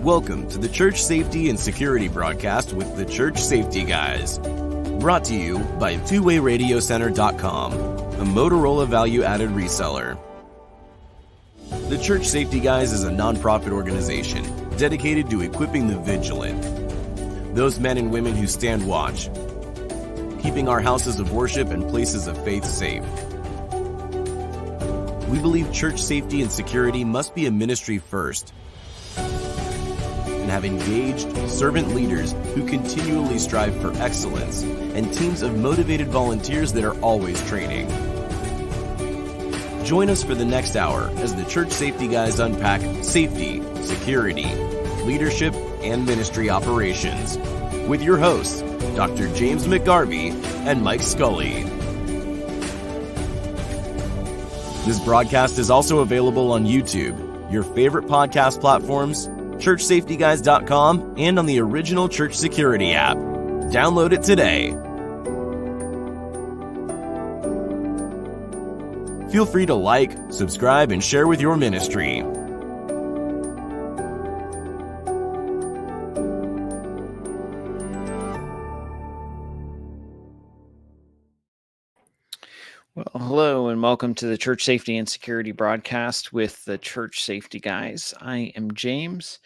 Welcome to the Church Safety and Security broadcast with the Church Safety Guys. Brought to you by 𝗃𝗏RadioCenter.com, a Motorola value-added reseller. The Church Safety Guys is a nonprofit organization dedicated to equipping the vigilant, those men and women who stand watch, keeping our houses of worship and places of faith safe. We believe church safety and security must be a ministry first, and have engaged servant leaders who continually strive for excellence and teams of motivated volunteers that are always training. Join us for the next hour as the Church Safety Guys unpack safety, security, leadership, and ministry operations with your hosts, Dr. 𝗵𝗵𝗂𝗿 and Mike Scully. This broadcast is also available on YouTube, your favorite podcast platforms, 𝗏𝐻SafetyGuys.com, and on the original Church Security app. Download it today. Feel free to like, subscribe, and share with your ministry. Well, hello and welcome to the Church Safety and Security broadcast with the Church Safety Guys. I am James,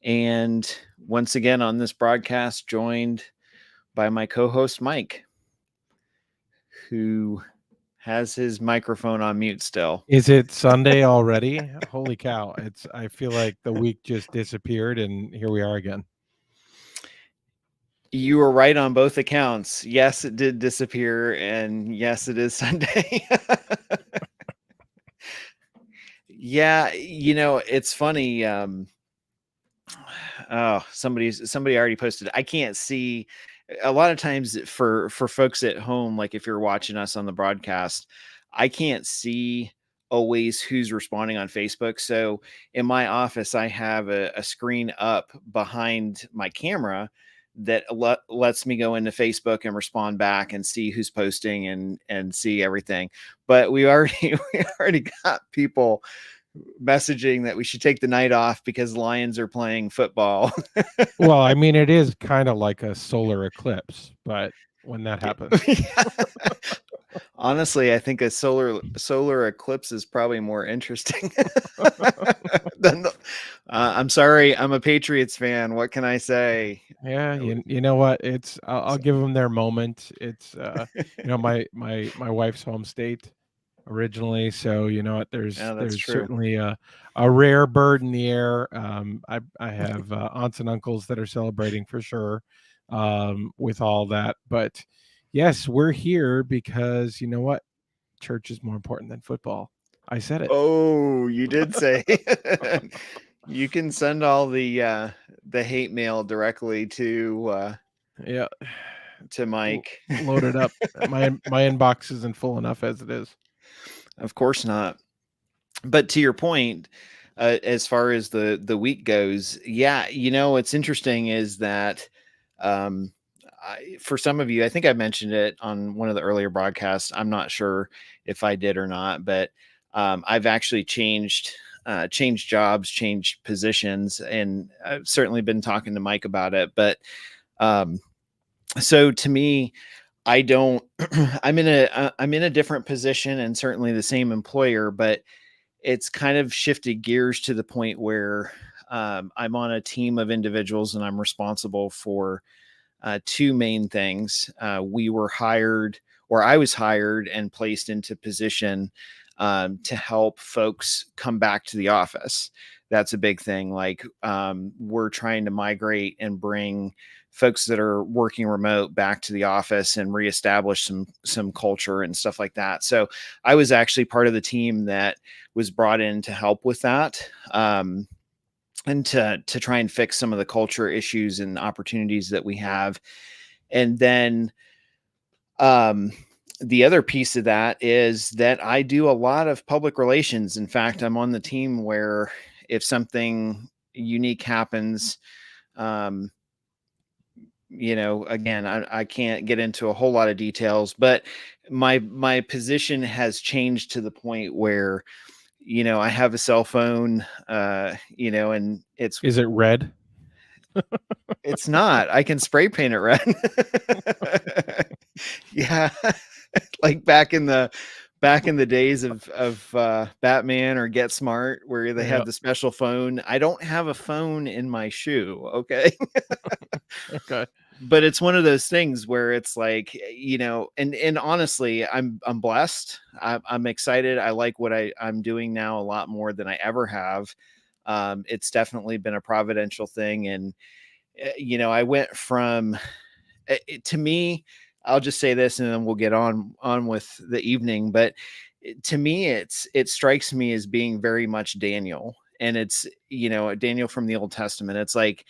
and once again on this broadcast, joined by my co-host Mike, who has his microphone on mute still. Is it Sunday already? Holy cow. I feel like the week just disappeared and here we are again. You were right on both accounts. Yes, it did disappear, and yes, it is Sunday. Yeah, you know, it's funny. Somebody already posted. I can't see. A lot of times for folks at home, like if you're watching us on the broadcast, I can't see always who's responding on Facebook. So in my office, I have a screen up behind my camera that lets me go into Facebook and respond back and see who's posting and see everything. But we already got people messaging that we should take the night off because Lions are playing football. Well, I mean, it is kind of like a solar eclipse, but when that happens. Honestly, I think a solar eclipse is probably more interesting. I'm sorry, I'm a Patriots fan. What can I say? Yeah, you know what? I'll give them their moment. It's my wife's home state originally, so you know what? There's certainly a rare bird in the air. I have aunts and uncles that are celebrating for sure with all that, but yes, we're here because you know what? Church is more important than football. I said it. Oh, you did say. You can send all the hate mail directly to to Mike. Load it up. My inbox isn't full enough as it is. Of course not. But to your point, as far as the week goes, yeah, you know what's interesting is that for some of you, I think I mentioned it on one of the earlier broadcasts. I'm not sure if I did or not, but I've actually changed jobs, changed positions, and I've certainly been talking to Mike about it. But so to me, I'm in a different position and certainly the same employer, but it's kind of shifted gears to the point where I'm on a team of individuals and I'm responsible for two main things. I was hired and placed into position to help folks come back to the office. That's a big thing. Like we're trying to migrate and bring folks that are working remote back to the office and reestablish some culture and stuff like that. So I was actually part of the team that was brought in to help with that. And to try and fix some of the culture issues and opportunities that we have. And then the other piece of that is that I do a lot of public relations. In fact, I'm on the team where if something unique happens, again, I can't get into a whole lot of details, but my position has changed to the point where I have a cell phone, and Is it red? It's not. I can spray paint it red. Yeah. Like back in the days of Batman or Get Smart, where they had the special phone. I don't have a phone in my shoe. Okay. Okay. But it's one of those things where it's like, and honestly, I'm blessed. I'm excited. I like what I'm doing now a lot more than I ever have. It's definitely been a providential thing. And, I went from, to me, I'll just say this and then we'll get on with the evening. But to me, it strikes me as being very much Daniel, and it's, Daniel from the Old Testament. It's like,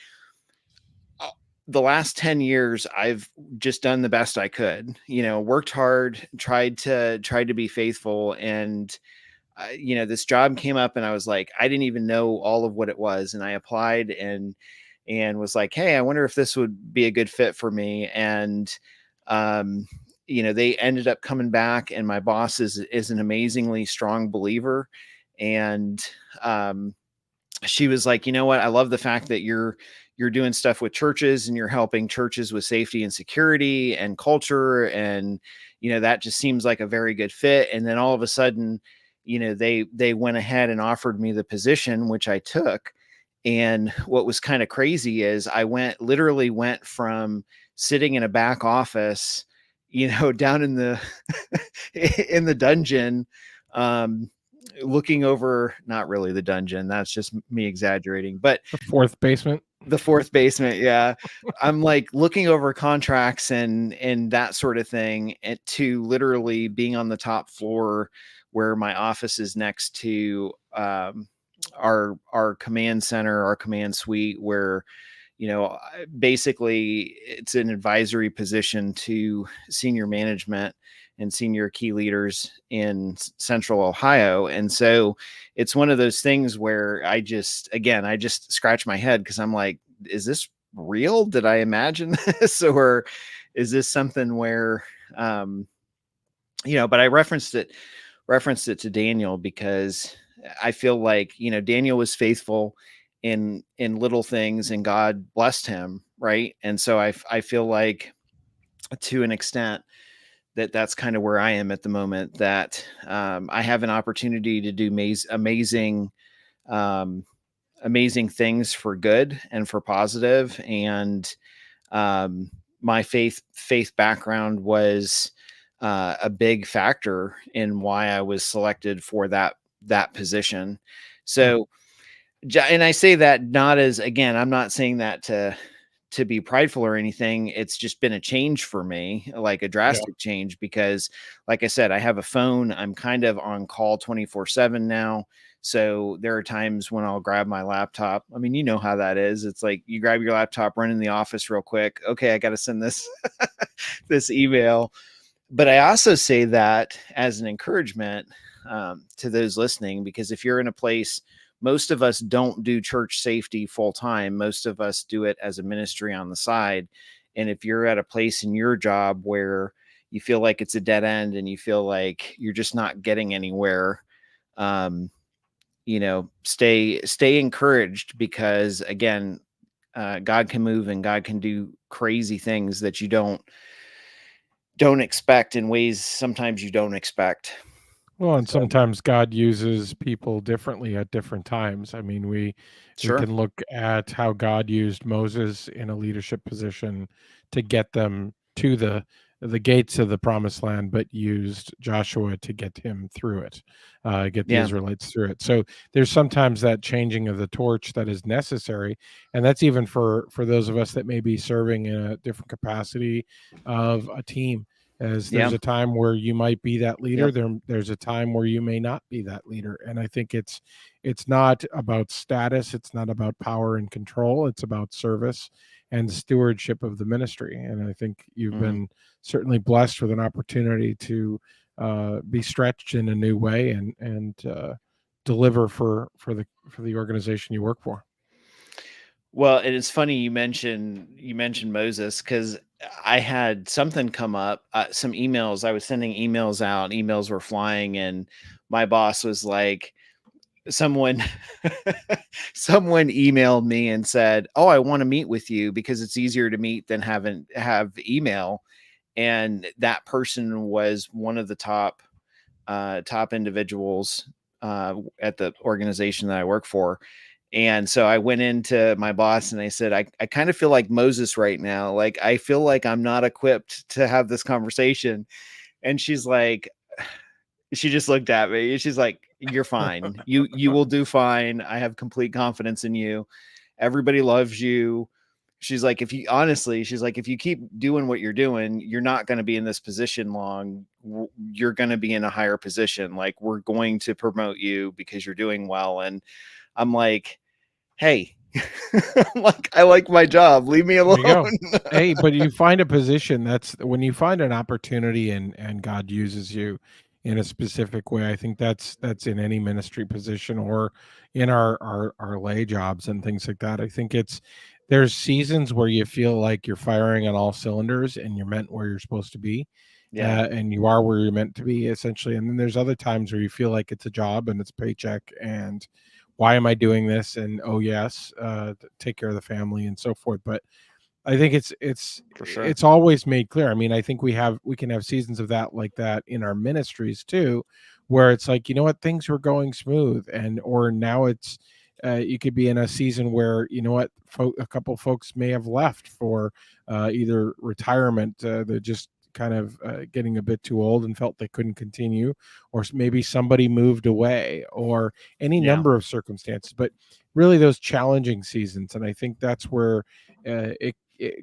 the last 10 years, I've just done the best I could, worked hard, tried to be faithful. And, this job came up and I was like, I didn't even know all of what it was. And I applied and was like, hey, I wonder if this would be a good fit for me. And, they ended up coming back, and my boss is an amazingly strong believer. And, she was like, you know what? I love the fact that you're doing stuff with churches and you're helping churches with safety and security and culture. And, that just seems like a very good fit. And then all of a sudden, they went ahead and offered me the position, which I took. And what was kind of crazy is I literally went from sitting in a back office, down in the, in the dungeon, looking over, not really the dungeon. That's just me exaggerating, but the fourth basement. Yeah. I'm like looking over contracts and that sort of thing, and to literally being on the top floor where my office is next to, our command center, our command suite, where, basically it's an advisory position to senior management and senior key leaders in Central Ohio. And so it's one of those things where I just scratch my head, because I'm like, is this real? Did I imagine this? Or is this something where, but I referenced it to Daniel, because I feel like, Daniel was faithful in little things and God blessed him. Right. And so I feel like, to an extent, that's kind of where I am at the moment, that I have an opportunity to do amazing things for good and for positive. And my faith background was a big factor in why I was selected for that position. So, and I say that not as, again, I'm not saying that to be prideful or anything. It's just been a change for me, like a drastic change, because like I said, I have a phone. I'm kind of on call 24/7 now. So there are times when I'll grab my laptop. I mean, you know how that is. It's like you grab your laptop, run in the office real quick. Okay, I got to send this this email. But I also say that as an encouragement to those listening, because if you're in a place, most of us don't do church safety full time. Most of us do it as a ministry on the side. And if you're at a place in your job where you feel like it's a dead end and you feel like you're just not getting anywhere, stay encouraged, because again, God can move and God can do crazy things that you don't expect, in ways sometimes you don't expect. Well, and sometimes God uses people differently at different times. I mean, we can look at how God used Moses in a leadership position to get them to the gates of the promised land, but used Joshua to get him through it, get the Israelites through it. So there's sometimes that changing of the torch that is necessary. And that's even for those of us that may be serving in a different capacity of a team. As there's a time where you might be that leader, there's a time where you may not be that leader. And I think it's not about status. It's not about power and control. It's about service and stewardship of the ministry. And I think you've been certainly blessed with an opportunity to be stretched in a new way and deliver for the organization you work for. Well, it is funny you mentioned Moses, because I had something come up, some emails. I was sending emails out, emails were flying, and my boss was like, someone someone emailed me and said, "Oh, I want to meet with you because it's easier to meet than have email." And that person was one of the top individuals at the organization that I work for. And so I went into my boss and I said, I kind of feel like Moses right now. Like, I feel like I'm not equipped to have this conversation. And she's like, she just looked at me. She's like, "You're fine. You will do fine. I have complete confidence in you. Everybody loves you." She's like, she's like, if you keep doing what you're doing, you're not going to be in this position long. You're going to be in a higher position. Like, we're going to promote you because you're doing well. And I'm like, hey, like, I like my job. Leave me alone. Hey, but you find a position, that's when you find an opportunity and God uses you in a specific way. I think that's in any ministry position or in our lay jobs and things like that. I think there's seasons where you feel like you're firing on all cylinders and you're meant where you're supposed to be. Yeah. And you are where you're meant to be, essentially. And then there's other times where you feel like it's a job and it's paycheck and why am I doing this? And oh yes, take care of the family and so forth. But I think it's for sure. It's always made clear. I mean, I think we can have seasons of that like that in our ministries too, where it's like, you know what, things were going smooth, or now it's you could be in a season where, you know what, a couple folks may have left for either retirement, they're just kind of getting a bit too old and felt they couldn't continue, or maybe somebody moved away, or any number of circumstances. But really those challenging seasons, and I think that's where it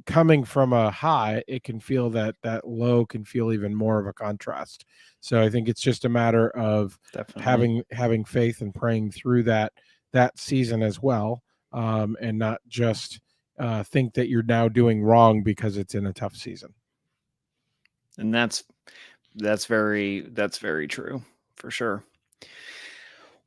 coming from a high, it can feel that low can feel even more of a contrast. So I think it's just a matter of having faith and praying through that season as well, and not just think that you're now doing wrong because it's in a tough season. And that's very true, for sure.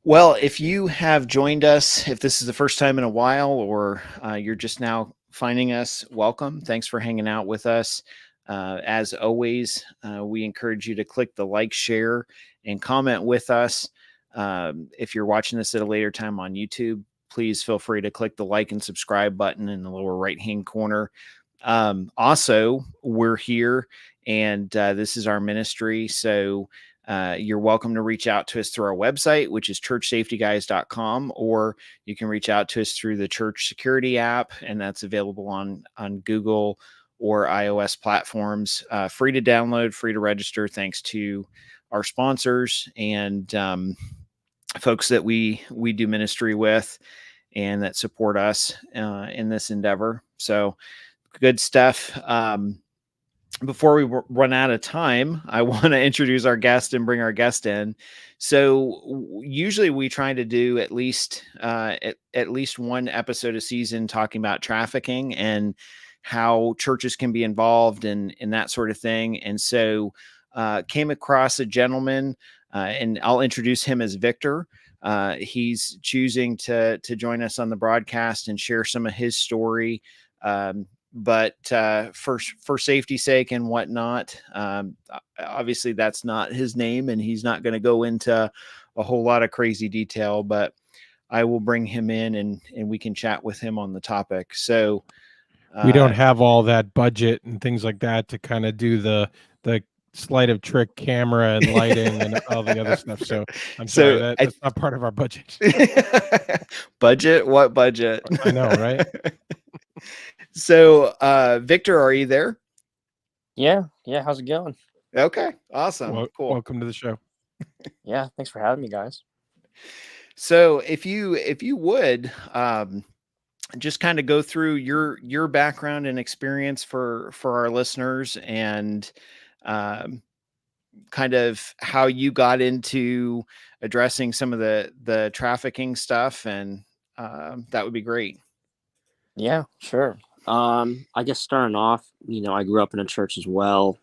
Well, if you have joined us, if this is the first time in a while, or you're just now finding us, welcome. Thanks for hanging out with us. As always, we encourage you to click the like, share, and comment with us. If you're watching this at a later time on YouTube, please feel free to click the like and subscribe button in the lower right-hand corner. Also, we're here, and this is our ministry. So you're welcome to reach out to us through our website, which is churchsafetyguys.com, or you can reach out to us through the Church Security app, and that's available on Google or iOS platforms. Free to download, free to register, thanks to our sponsors and folks that we do ministry with and that support us in this endeavor. So good stuff. Before we run out of time, I want to introduce our guest and bring our guest in. So usually we try to do at least one episode a season talking about trafficking and how churches can be involved in that sort of thing. And so came across a gentleman, and I'll introduce him as Victor. He's choosing to join us on the broadcast and share some of his story. But for safety's sake and whatnot, obviously that's not his name, and he's not going to go into a whole lot of crazy detail, but I will bring him in and we can chat with him on the topic. So we don't have all that budget and things like that to kind of do the sleight of trick camera and lighting and all the other stuff. So I'm sorry, that's not part of our budget. Budget? What budget? I know, right? So, Victor, are you there? Yeah. How's it going? Okay, awesome. Cool. Welcome to the show. Yeah, thanks for having me, guys. So, if you would just kind of go through your background and experience for our listeners, and kind of how you got into addressing some of the trafficking stuff, and that would be great. Yeah, sure. I guess starting off, I grew up in a church as well,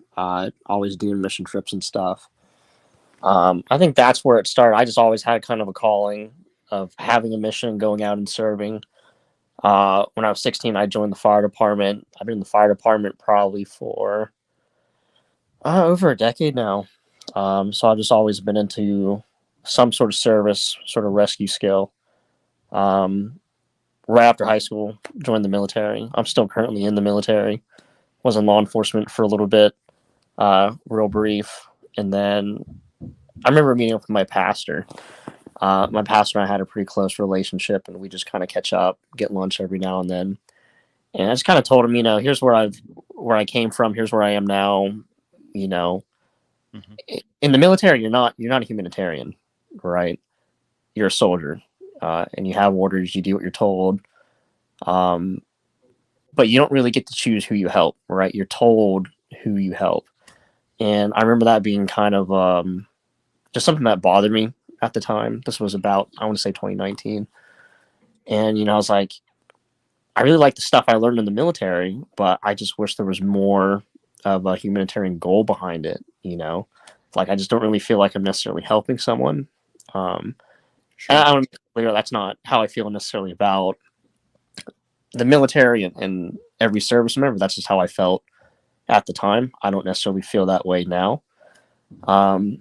always doing mission trips and stuff. I think that's where it started. I just always had kind of a calling of having a mission, going out and serving. When I was 16, I joined the fire department. I've been in the fire department probably for over a decade now. So I've just always been into some sort of service, sort of rescue skill. right after high school, joined the military. I'm still currently in the military. Was in law enforcement for a little bit, real brief. And then I remember meeting up with my pastor. My pastor and I had a pretty close relationship, and we just kind of catch up, get lunch every now and then. And I just kind of told him, you know, here's where I came from. Here's where I am now. You know, in the military, you're not a humanitarian, right? You're a soldier, and you have orders. You do what you're told. But you don't really get to choose who you help, right? You're told who you help. And I remember that being kind of just something that bothered me at the time. This was about, I want to say 2019. And, you know, I was like, I really like the stuff I learned in the military, but I just wish there was more of a humanitarian goal behind it, you know? Like, I just don't really feel like I'm necessarily helping someone. And I want to be clear, that's not how I feel necessarily about the military and every service member. That's just how I felt at the time. I don't necessarily feel that way now.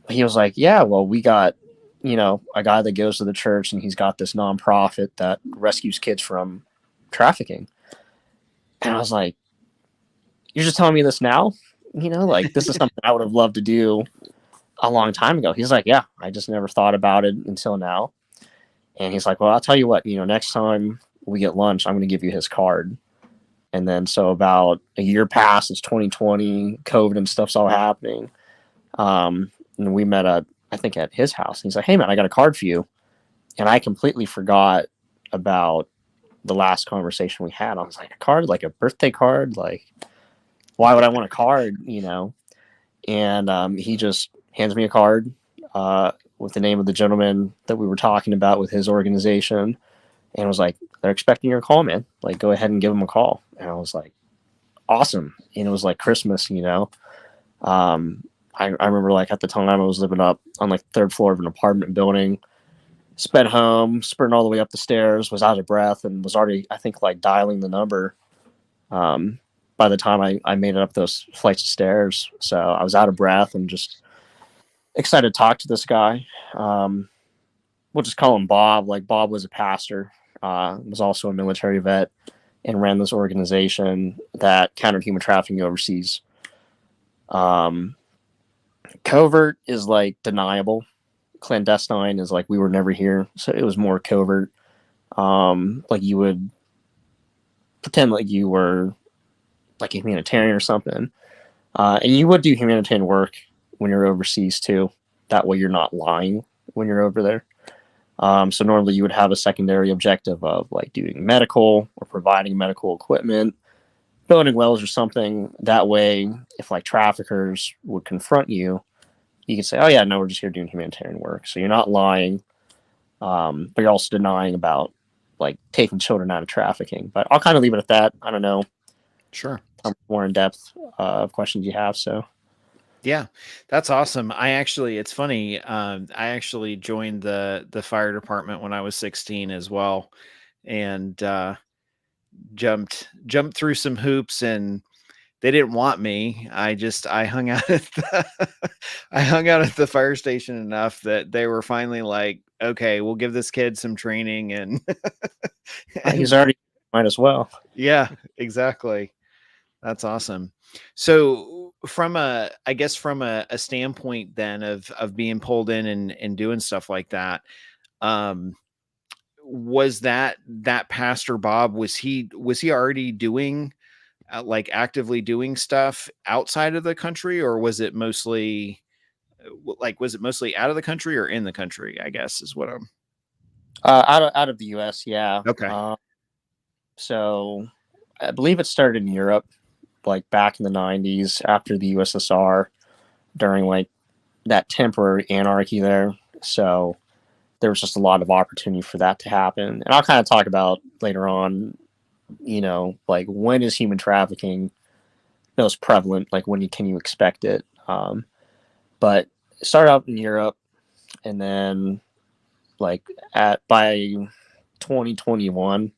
He was like, yeah, well, we got, you know, a guy that goes to the church, and he's got this nonprofit that rescues kids from trafficking. And I was like, you're just telling me this now? You know, like, this is something I would have loved to do a long time ago. He's like, yeah, I just never thought about it until now. And he's like, well, I'll tell you what, you know, next time we get lunch, I'm going to give you his card. And then, so about a year passed, it's 2020, COVID and stuff's all happening. And we met I think at his house. And he's like, hey man, I got a card for you. And I completely forgot about the last conversation we had. I was like, a card, like a birthday card? Like, why would I want a card, you know? And he just hands me a card with the name of the gentleman that we were talking about with his organization, and was like, they're expecting your call, man. Like, go ahead and give them a call. And I was like, awesome. And it was like Christmas, you know? I remember, like, at the time I was living up on like the 3rd floor of an apartment building, sped home, sprinting all the way up the stairs, was out of breath, and was already, I think, like dialing the number by the time I made it up those flights of stairs. So I was out of breath and just excited to talk to this guy. We'll just call him Bob. Like, Bob was a pastor, was also a military vet, and ran this organization that countered human trafficking overseas. Covert is like deniable. Clandestine is like, we were never here. So it was more covert. Like, you would pretend like you were like a humanitarian or something. And you would do humanitarian work when you're overseas too. That way you're not lying when you're over there. So normally you would have a secondary objective of like doing medical or providing medical equipment, building wells or something. That way, if like traffickers would confront you, you could say, oh yeah, no, we're just here doing humanitarian work. So you're not lying, but you're also denying about like taking children out of trafficking. But I'll kind of leave it at that. I don't know. Sure. More in depth of questions you have. So. Yeah, that's awesome. It's funny. I actually joined the fire department when I was 16 as well, and jumped through some hoops, and they didn't want me. I hung out at the fire station enough that they were finally like, okay, we'll give this kid some training, and he's already, might as well. Yeah, exactly. That's awesome. So from a standpoint then of being pulled in and doing stuff like that, was that Pastor Bob, was he already doing like actively doing stuff outside of the country, or was it mostly out of the country or in the country, I guess is what I'm out of the US. Yeah. Okay. So I believe it started in Europe, like back in the 90s after the USSR, during like that temporary anarchy there. So there was just a lot of opportunity for that to happen. And I'll kind of talk about later on, you know, like, when is human trafficking most prevalent? Like, can you expect it? But it started out in Europe, and then like by 2021,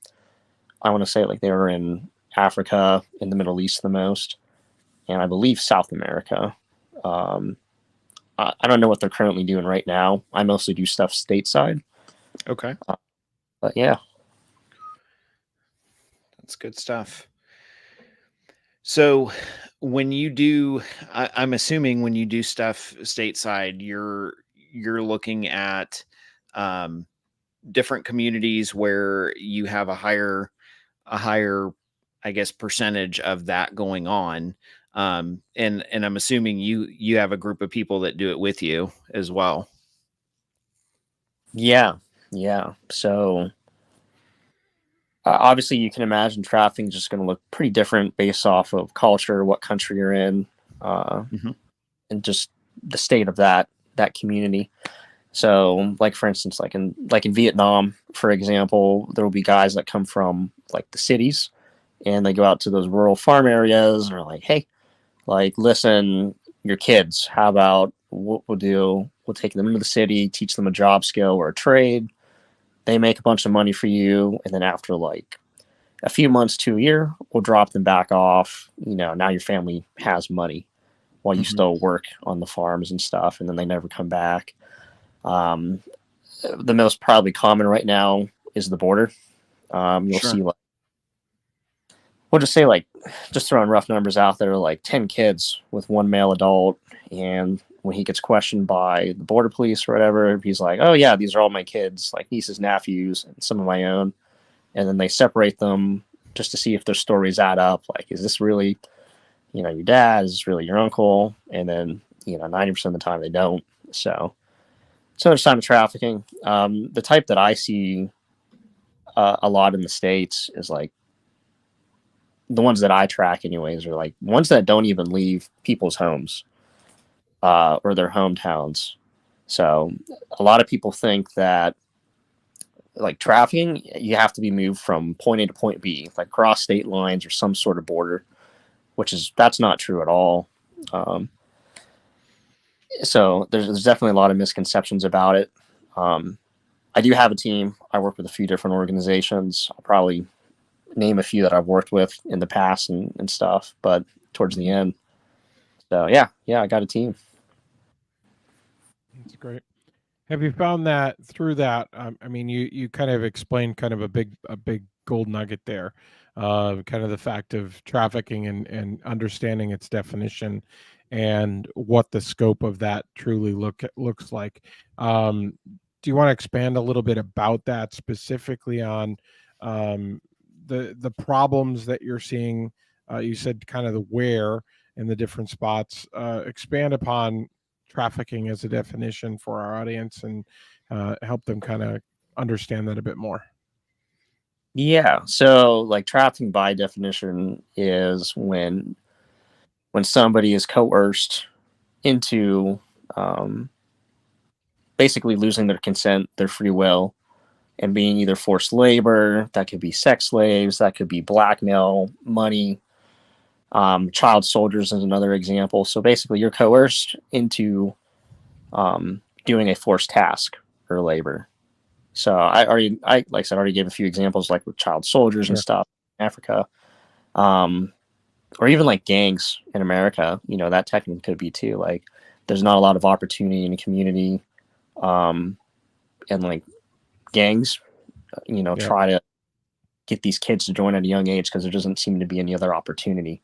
I want to say like they were in Africa, in the Middle East the most, and I believe South America. I don't know what they're currently doing right now. I mostly do stuff stateside. Okay. But yeah. That's good stuff. So when you do, I'm assuming when you do stuff stateside, you're looking at different communities where you have a higher, I guess, percentage of that going on. And I'm assuming you have a group of people that do it with you as well. Yeah. So obviously you can imagine trafficking is just going to look pretty different based off of culture, what country you're in, and just the state of that community. So like, for instance, like in Vietnam, for example, there will be guys that come from like the cities and they go out to those rural farm areas and are like, hey, like, listen, your kids, how about what we'll do? We'll take them into the city, teach them a job skill or a trade. They make a bunch of money for you. And then after like a few months to a year, we'll drop them back off. Now your family has money while you still work on the farms and stuff. And then they never come back. The most probably common right now is the border. You'll see, like, we'll just say, like, just throwing rough numbers out there, like 10 kids with one male adult. And when he gets questioned by the border police or whatever, he's like, oh yeah, these are all my kids, like nieces, nephews, and some of my own. And then they separate them just to see if their stories add up. Like, is this really, your dad? Is this really your uncle? And then, 90% of the time they don't. So there's time of trafficking. The type that I see a lot in the States is like, the ones that I track anyways are like ones that don't even leave people's homes or their hometowns. So a lot of people think that like trafficking, you have to be moved from point A to point B, like cross state lines or some sort of border, that's not true at all. So there's definitely a lot of misconceptions about it. I do have a team. I work with a few different organizations. I'll probably name a few that I've worked with in the past and stuff, but towards the end. So yeah, I got a team. That's great. Have you found that through that? I mean, you kind of explained kind of a big gold nugget there, kind of the fact of trafficking and understanding its definition and what the scope of that truly looks like. Do you want to expand a little bit about that, specifically on the problems that you're seeing? You said kind of the where and the different spots. Expand upon trafficking as a definition for our audience and help them kind of understand that a bit more. Yeah. So like trafficking by definition is when somebody is coerced into basically losing their consent, their free will, and being either forced labor. That could be sex slaves, that could be blackmail, money. Child soldiers is another example. So basically you're coerced into doing a forced task or labor. So I like I said, already gave a few examples, like with child soldiers and stuff in Africa, or even like gangs in America. That technically could be too. Like, there's not a lot of opportunity in the community, and like gangs, try to get these kids to join at a young age because there doesn't seem to be any other opportunity.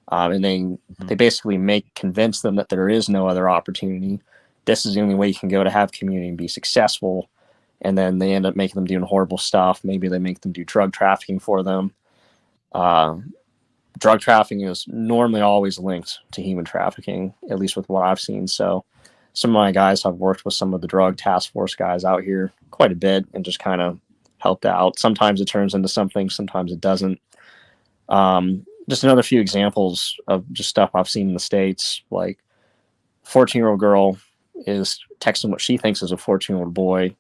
And they basically convince them that there is no other opportunity. This is the only way you can go to have community and be successful. And then they end up making them doing horrible stuff. Maybe they make them do drug trafficking for them. Drug trafficking is normally always linked to human trafficking, at least with what I've seen. So some of my guys have worked with some of the drug task force guys out here quite a bit and just kind of helped out. Sometimes it turns into something, sometimes it doesn't. Just another few examples of just stuff I've seen in the States, like 14-year-old girl is texting what she thinks is a 14-year-old boy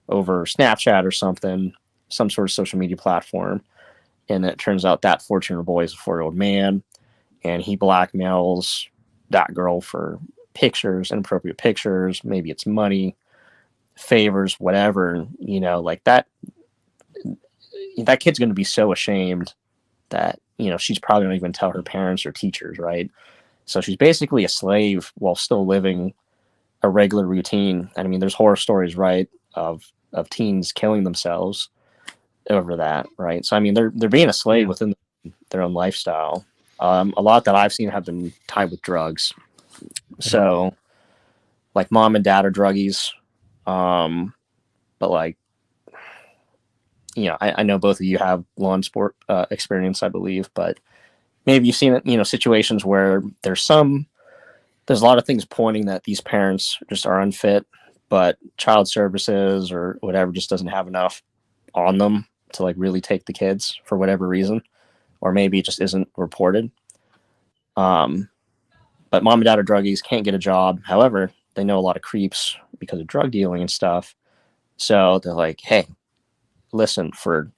over Snapchat or something, some sort of social media platform. And it turns out that 14-year-old boy is a 4-year-old man, and he blackmails that girl for pictures, inappropriate pictures. Maybe it's money, favors, whatever, like that kid's going to be so ashamed that, she's probably not even tell her parents or teachers, right? So she's basically a slave while still living a regular routine. And I mean, there's horror stories, right, of teens killing themselves over that, right? So I mean, they're being a slave within their own lifestyle. A lot that I've seen have been tied with drugs. So like mom and dad are druggies, but like, you know, I know both of you have law and sport experience, I believe, but maybe you've seen it, you know, situations where there's a lot of things pointing that these parents just are unfit, but child services or whatever just doesn't have enough on them to like really take the kids for whatever reason, or maybe it just isn't reported. But mom and dad are druggies, can't get a job. However, they know a lot of creeps because of drug dealing and stuff. So they're like, hey, listen, for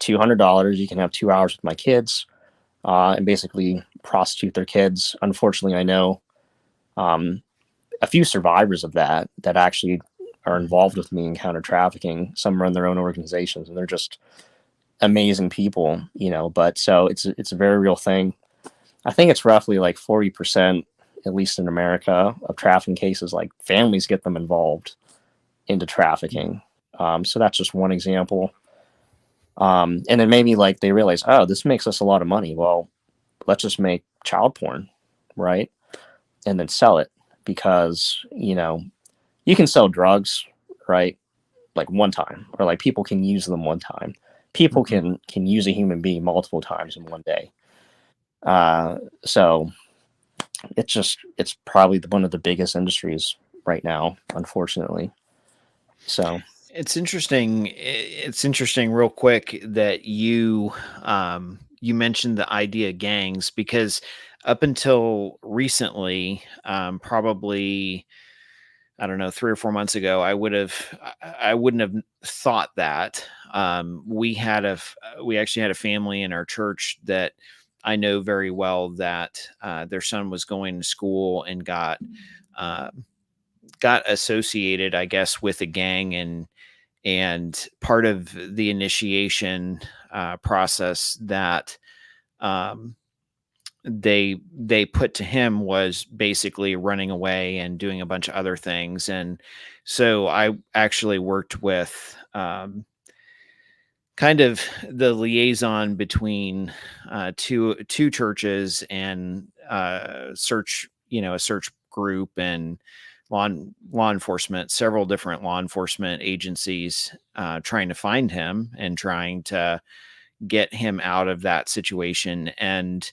$200, you can have 2 hours with my kids, and basically prostitute their kids. Unfortunately, I know a few survivors of that actually are involved with me in counter trafficking. Some run their own organizations, and they're just amazing people, you know. But so it's a very real thing. I think it's roughly like 40%, at least in America, of trafficking cases, like families get them involved into trafficking. So that's just one example. And then maybe like they realize, oh, this makes us a lot of money. Well, let's just make child porn, right? And then sell it, because, you know, you can sell drugs, right? Like one time, or like people can use them one time. People can use a human being multiple times in one day. So it's probably one of the biggest industries right now, unfortunately. So it's interesting. It's interesting real quick that you mentioned the idea of gangs, because up until recently, probably, I don't know, 3 or 4 months ago, I wouldn't have thought that. We actually had a family in our church that I know very well that their son was going to school and got associated, I guess, with a gang, and part of the initiation process that they put to him was basically running away and doing a bunch of other things. And so I actually worked with kind of the liaison between two churches and a search group and law enforcement, several different law enforcement agencies, trying to find him and trying to get him out of that situation. And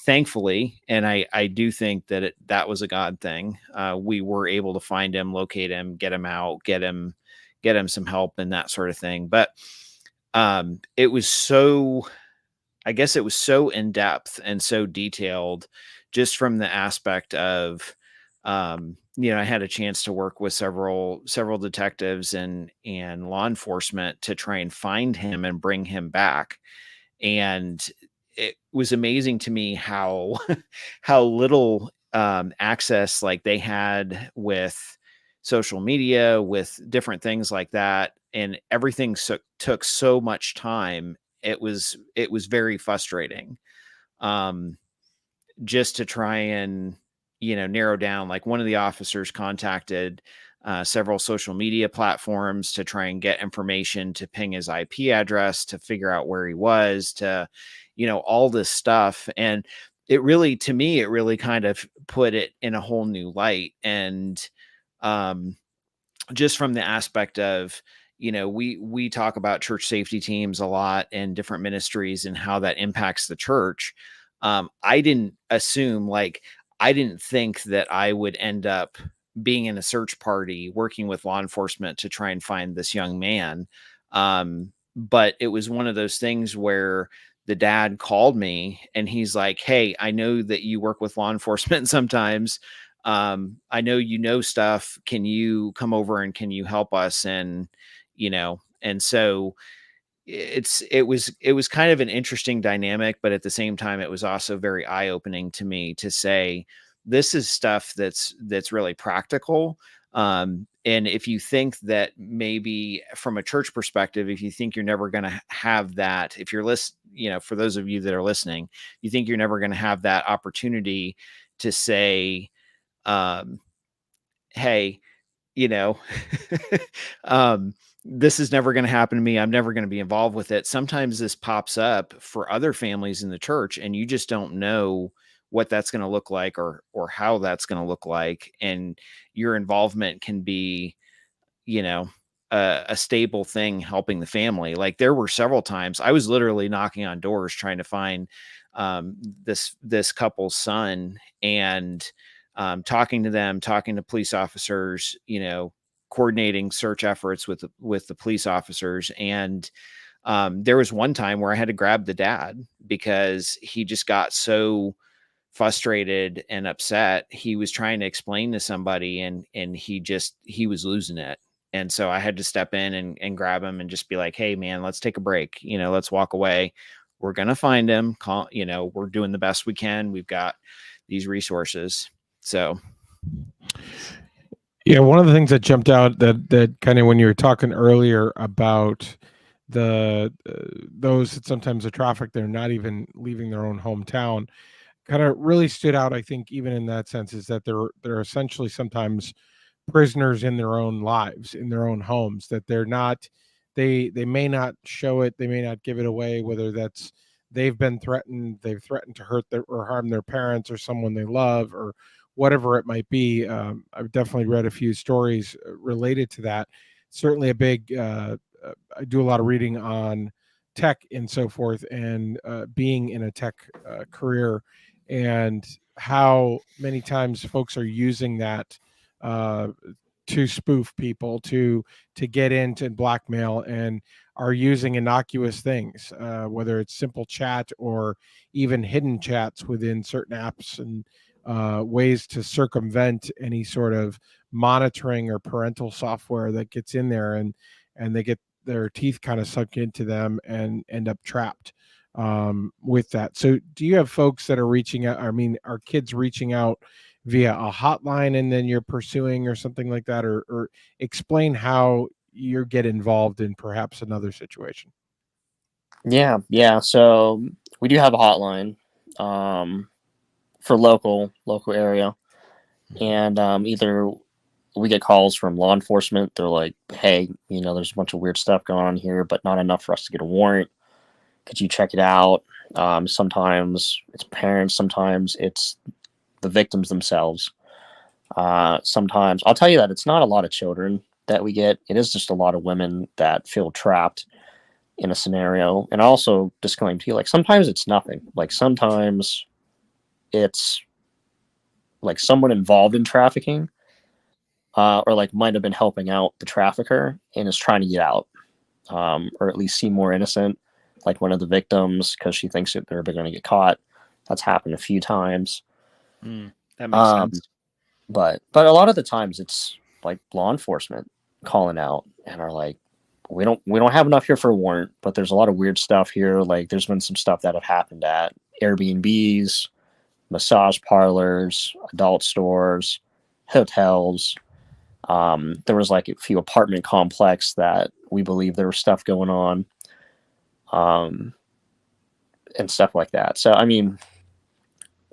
thankfully, and I do think that that was a God thing, we were able to find him, locate him, get him out, get him some help and that sort of thing. But it was so in depth and so detailed, just from the aspect of, I had a chance to work with several detectives and law enforcement to try and find him and bring him back. And it was amazing to me how little access like they had with social media, with different things like that, and everything took so much time. It was very frustrating, just to try and narrow down. Like, one of the officers contacted several social media platforms to try and get information, to ping his IP address, to figure out where he was, to all this stuff. And it really, to me, it really kind of put it in a whole new light. And just from the aspect of, we talk about church safety teams a lot and different ministries and how that impacts the church. I didn't think that I would end up being in a search party working with law enforcement to try and find this young man. But it was one of those things where the dad called me and he's like, "Hey, I know that you work with law enforcement sometimes. I know stuff. Can you come over and can you help us?" And, and so it was kind of an interesting dynamic, but at the same time, it was also very eye-opening to me to say, this is stuff that's really practical. And if you think that maybe from a church perspective, if you think you're never going to have that, if you're for those of you that are listening, you think you're never going to have that opportunity to say, hey, this is never going to happen to me. I'm never going to be involved with it. Sometimes this pops up for other families in the church, and you just don't know what that's going to look like or how that's going to look like. And your involvement can be, you know, a stable thing helping the family. Like there were several times I was literally knocking on doors trying to find this couple's son, and talking to them, talking to police officers, you know, coordinating search efforts with the police officers. And there was one time where I had to grab the dad because he just got so frustrated and upset. He was trying to explain to somebody, and he was losing it. And so I had to step in and grab him and just be like, hey man, let's take a break. You know, let's walk away. We're going to find him. You know, we're doing the best we can. We've got these resources. So. Yeah. One of the things that jumped out that kind of, when you were talking earlier about those that sometimes are trafficked, they're not even leaving their own hometown, kind of really stood out. I think even in that sense is that they're essentially sometimes prisoners in their own lives, in their own homes, that they're not, they may not show it, they may not give it away, whether that's they've threatened to hurt or harm their parents or someone they love or whatever it might be. I've definitely read a few stories related to that. Certainly a big, I do a lot of reading on tech and so forth, and being in a tech career, and how many times folks are using that to spoof people, to get into blackmail, and are using innocuous things, whether it's simple chat or even hidden chats within certain apps, and ways to circumvent any sort of monitoring or parental software that gets in there, and they get their teeth kind of sunk into them and end up trapped with that. So do you have folks that are reaching out? I mean, are kids reaching out via a hotline and then you're pursuing or something like that, or explain how you get involved in perhaps another situation? Yeah. So we do have a hotline for local area, and either we get calls from law enforcement. They're like, hey, you know, there's a bunch of weird stuff going on here, but not enough for us to get a warrant. Could you check it out? Sometimes it's parents, sometimes it's the victims themselves. Sometimes I'll tell you that it's not a lot of children that we get. It is just a lot of women that feel trapped in a scenario. And also disclaim to you, like, sometimes it's nothing. Like sometimes it's like someone involved in trafficking, or like might have been helping out the trafficker and is trying to get out, or at least seem more innocent, like one of the victims, because she thinks that they're going to get caught. That's happened a few times. That makes sense. But a lot of the times it's like law enforcement calling out and are like, we don't have enough here for a warrant, but there's a lot of weird stuff here. Like there's been some stuff that have happened at Airbnbs, massage parlors, adult stores, hotels. There was like a few apartment complex that we believe there was stuff going on, and stuff like that. So, I mean,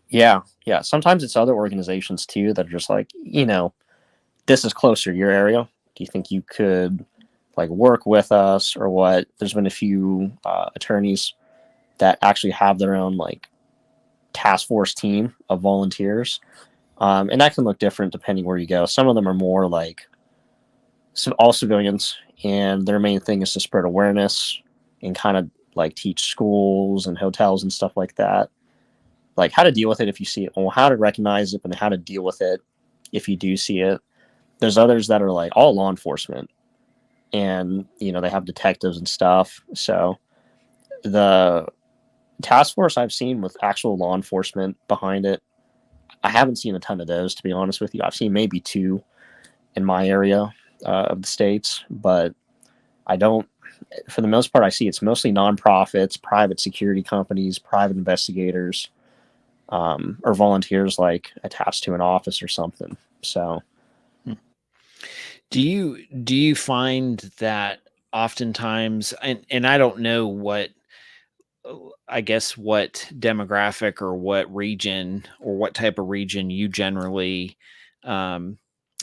yeah. Sometimes it's other organizations too that are just like, you know, this is closer to your area. Do you think you could like work with us or what? There's been a few attorneys that actually have their own like task force team of volunteers. And that can look different depending where you go. Some of them are more like all civilians, and their main thing is to spread awareness and kind of like teach schools and hotels and stuff like that, like how to deal with it if you see it, or how to recognize it, and how to deal with it if you do see it. There's others that are like all law enforcement, and you know, they have detectives and stuff. So the task force I've seen with actual law enforcement behind it, I haven't seen a ton of those, to be honest with you. I've seen maybe 2 in my area of the States, but I don't, for the most part, I see it's mostly nonprofits, private security companies, private investigators, or volunteers like attached to an office or something. So do you find that oftentimes, and I don't know what, I guess what demographic or what region or what type of region you generally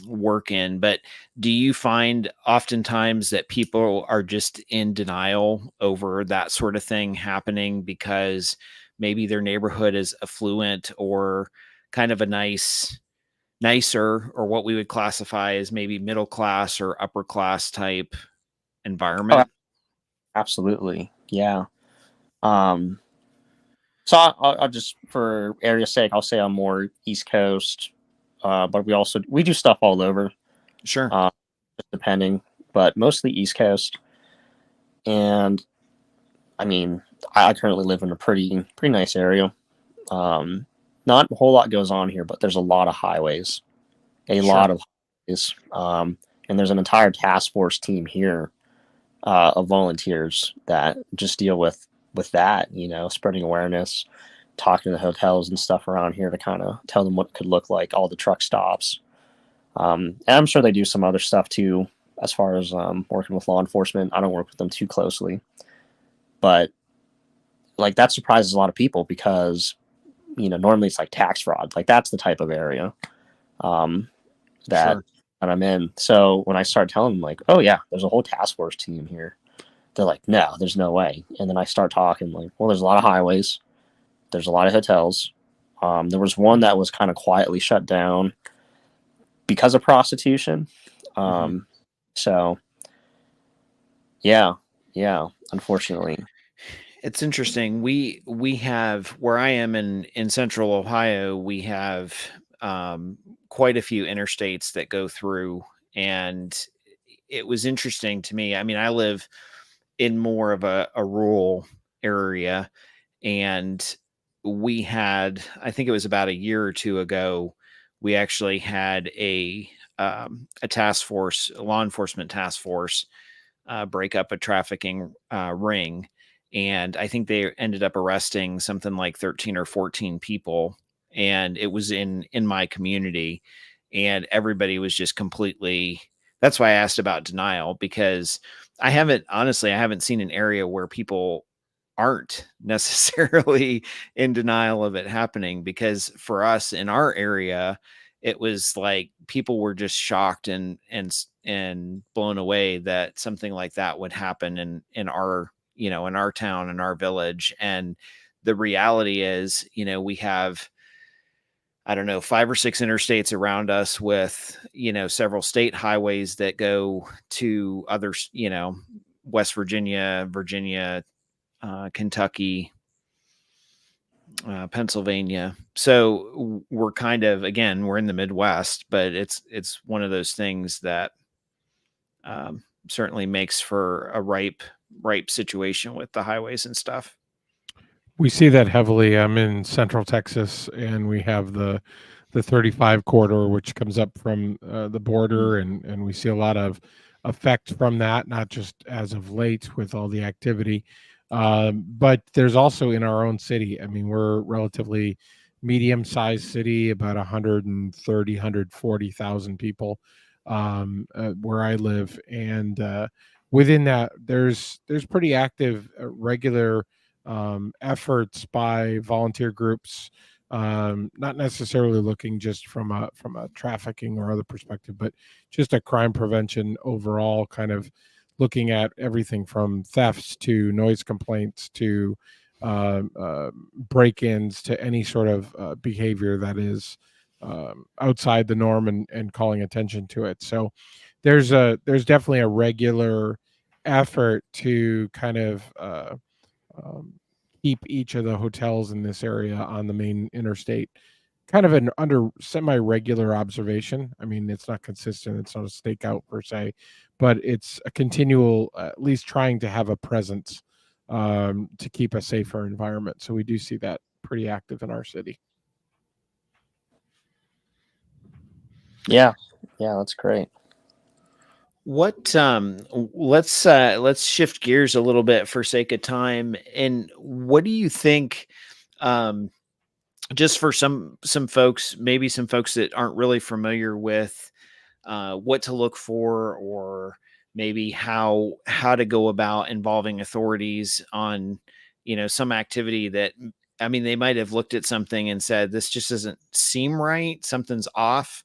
work in. But do you find oftentimes that people are just in denial over that sort of thing happening because maybe their neighborhood is affluent or kind of a nicer, or what we would classify as maybe middle class or upper class type environment? Absolutely. Yeah. So I'll just, for area's sake, I'll say I'm more East Coast, but we do stuff all over. Sure. Just depending, but mostly East Coast. And I mean, I currently live in a pretty nice area. Not a whole lot goes on here, but there's a lot of highways, lot of highways. And there's an entire task force team here of volunteers that just deal with that, spreading awareness, talking to the hotels and stuff around here to kind of tell them what it could look like, all the truck stops. And I'm sure they do some other stuff too, as far as working with law enforcement. I don't work with them too closely, but like that surprises a lot of people because, normally it's like tax fraud. Like that's the type of area that I'm in. So when I start telling them like, oh yeah, there's a whole task force team here, they're like, no, there's no way. And then I start talking like, well, there's a lot of highways. There's a lot of hotels. There was one that was kind of quietly shut down because of prostitution. So yeah, unfortunately. It's interesting. We have, where I am in central Ohio, we have quite a few interstates that go through, and it was interesting to me. I mean, I live in more of a rural area, and we had, I think it was about a year or two ago, we actually had a task force, a law enforcement task force, break up a trafficking ring. And I think they ended up arresting something like 13 or 14 people. And it was in my community, and everybody was just completely, that's why I asked about denial, because I haven't seen an area where people aren't necessarily in denial of it happening. Because for us in our area, it was like people were just shocked and blown away that something like that would happen in our, in our town, in our village. And the reality is, we have, I don't know, 5 or 6 interstates around us with, several state highways that go to others, West Virginia, Kentucky, Pennsylvania. So we're kind of, again, we're in the Midwest, but it's one of those things that certainly makes for a ripe situation with the highways and stuff. We see that heavily. I'm in Central Texas, and we have the 35 corridor, which comes up from the border, and we see a lot of effect from that, not just as of late with all the activity, but there's also in our own city. I mean, we're a relatively medium-sized city, about 140,000 people where I live, and within that, there's pretty active, regular efforts by volunteer groups, not necessarily looking just from a trafficking or other perspective, but just a crime prevention overall, kind of looking at everything from thefts to noise complaints to break-ins to any sort of behavior that is outside the norm, and calling attention to it. So there's definitely a regular effort to kind of keep each of the hotels in this area on the main interstate kind of an under semi-regular observation. I mean, it's not consistent, it's not a stakeout per se, but it's a continual, at least trying to have a presence to keep a safer environment. So we do see that pretty active in our city. Yeah, that's great. What let's shift gears a little bit for sake of time. And what do you think, just for some folks, maybe some folks that aren't really familiar with what to look for, or maybe how to go about involving authorities on, some activity that, I mean, they might have looked at something and said, this just doesn't seem right, something's off.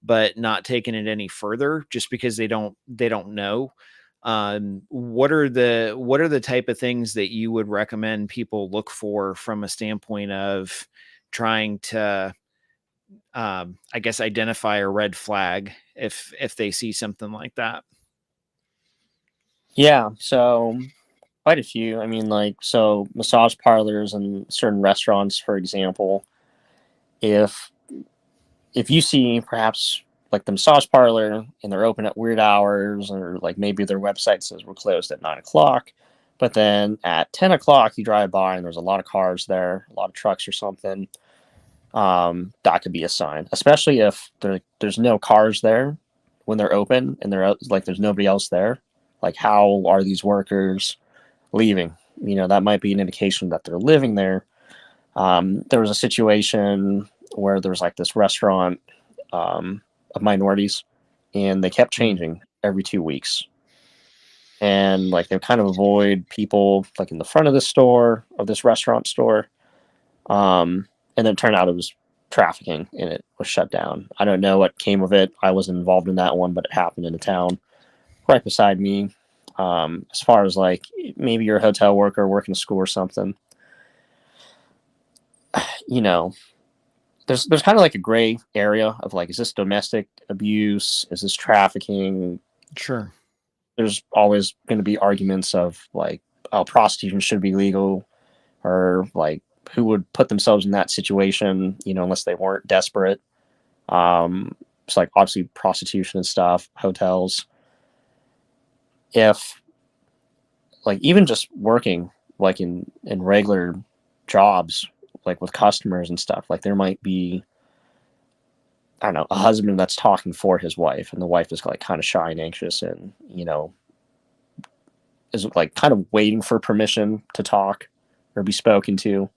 but not taking it any further just because they don't know. What are the type of things that you would recommend people look for from a standpoint of trying to, I guess, identify a red flag if they see something like that? Yeah, so quite a few. I mean, like, so massage parlors and certain restaurants, for example, if you see perhaps like the massage parlor and they're open at weird hours, or like maybe their website says we're closed at 9 o'clock, but then at 10 o'clock you drive by and there's a lot of cars there, a lot of trucks or something, that could be a sign, especially if there's no cars there when they're open and there's nobody else there. Like, how are these workers leaving? You know, that might be an indication that they're living there. There was a situation where there was like this restaurant of minorities, and they kept changing every 2 weeks. And like, they kind of avoid people like in the front of the store, of this restaurant store. And then it turned out it was trafficking and it was shut down. I don't know what came of it. I wasn't involved in that one, but it happened in a town right beside me. As far as like maybe you're a hotel worker working a school or something, you know, there's kind of like a gray area of like, is this domestic abuse? Is this trafficking? Sure. There's always going to be arguments of like, oh, prostitution should be legal, or like, who would put themselves in that situation, you know, unless they weren't desperate. It's like obviously prostitution and stuff, hotels. If like even just working like in regular jobs, like with customers and stuff, like there might be, I don't know, a husband that's talking for his wife, and the wife is like kind of shy and anxious, and, you know, is like kind of waiting for permission to talk or be spoken to.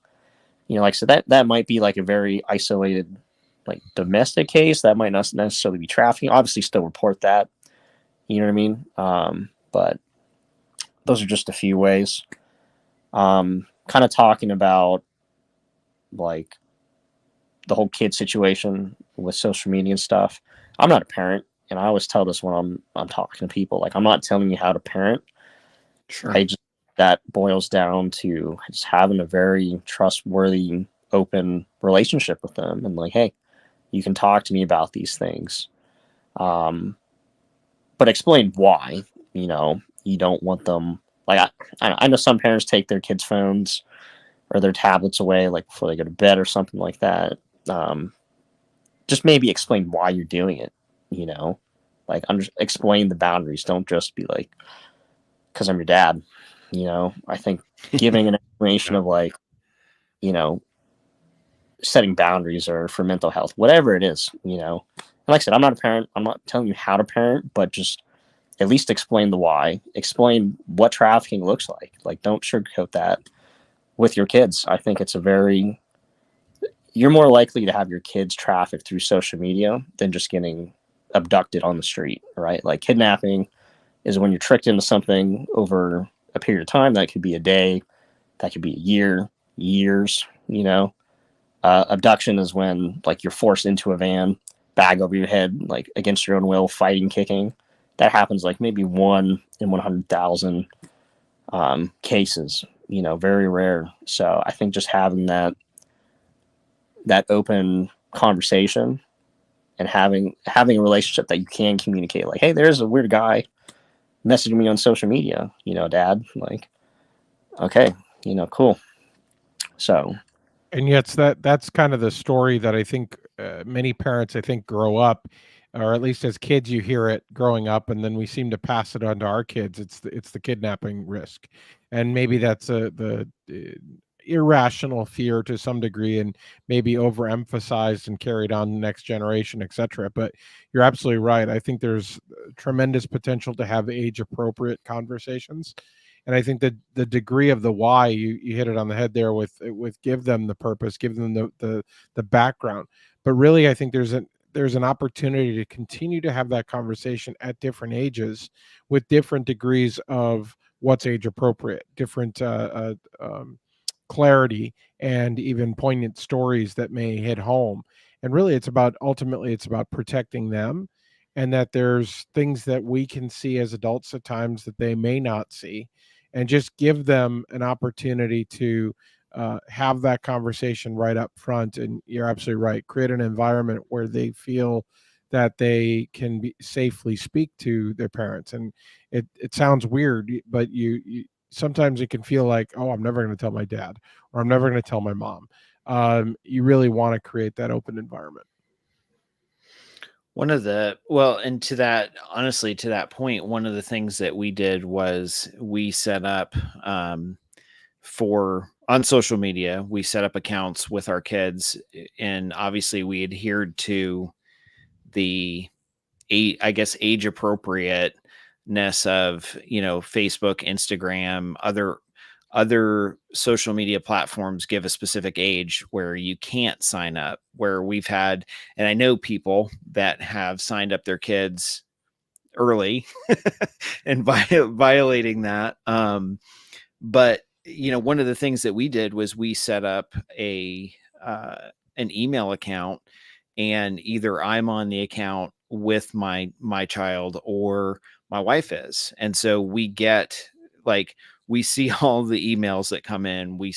You know, like, so that might be like a very isolated, like domestic case. That might not necessarily be trafficking. Obviously still report that, you know what I mean? But those are just a few ways. Kind of talking about like the whole kid situation with social media and stuff. I'm not a parent, and I always tell this when I'm talking to people, like, I'm not telling you how to parent. Sure. That boils down to just having a very trustworthy, open relationship with them, and like, hey, you can talk to me about these things, but explain why, you know, you don't want them. Like, I know some parents take their kids' phones or their tablets away like before they go to bed or something like that. Just maybe explain why you're doing it, you know, like explain the boundaries. Don't just be like, because I'm your dad. You know, I think giving an explanation of like, you know, setting boundaries or for mental health, whatever it is, you know. And like I said, I'm not a parent. I'm not telling you how to parent, but just at least explain the why. Explain what trafficking looks like. Like, don't sugarcoat that with your kids. I think it's you're more likely to have your kids trafficked through social media than just getting abducted on the street, right? Like, kidnapping is when you're tricked into something over a period of time. That could be a day, that could be a year, years, you know. Abduction is when like you're forced into a van, bag over your head, like against your own will, fighting, kicking. That happens like maybe 1 in 100,000 cases, you know, very rare. So I think just having that open conversation and having a relationship that you can communicate, like, hey, there's a weird guy messaging me on social media, you know, dad, like, okay, you know, cool. So, and yet that's kind of the story that I think many parents, I think, grow up, or at least as kids you hear it growing up, and then we seem to pass it on to our kids. It's the kidnapping risk, and maybe that's the irrational fear to some degree, and maybe overemphasized and carried on the next generation, etc. But you're absolutely right. I think there's tremendous potential to have age appropriate conversations, and I think that the degree of the why, you hit it on the head there with give them the purpose, give them the background. But really, I think there's an opportunity to continue to have that conversation at different ages with different degrees of what's age appropriate, different clarity, and even poignant stories that may hit home. And really ultimately it's about protecting them, and that there's things that we can see as adults at times that they may not see, and just give them an opportunity to have that conversation right up front. And you're absolutely right. Create an environment where they feel that they can safely speak to their parents. And it sounds weird, but you sometimes it can feel like, oh, I'm never going to tell my dad, or I'm never going to tell my mom. You really want to create that open environment. And to that, honestly, to that point, one of the things that we did was we set up on social media, we set up accounts with our kids, and obviously we adhered to the age appropriateness of, Facebook, Instagram, other social media platforms give a specific age where you can't sign up, where and I know people that have signed up their kids early and violating that. But one of the things that we did was we set up an email account, and either I'm on the account with my child or my wife is. And so we see all the emails that come in, we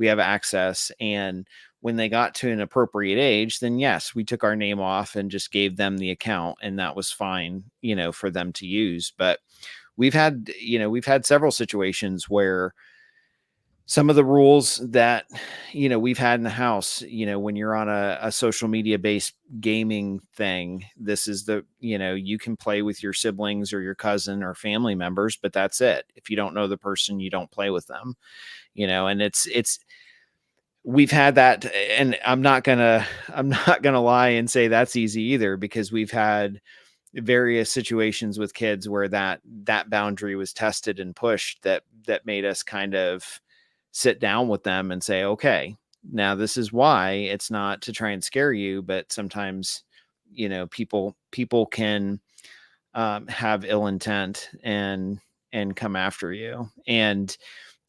have access. And when they got to an appropriate age, then yes, we took our name off and just gave them the account, and that was fine, for them to use. But we've had several situations where some of the rules that, we've had in the house, when you're on a social media based gaming thing, this is you can play with your siblings or your cousin or family members, but that's it. If you don't know the person, you don't play with them, and we've had that. And I'm not gonna lie and say that's easy either, because we've had various situations with kids where that boundary was tested and pushed, that made us kind of sit down with them and say, okay, now this is why. It's not to try and scare you, but sometimes, people can have ill intent and come after you. And,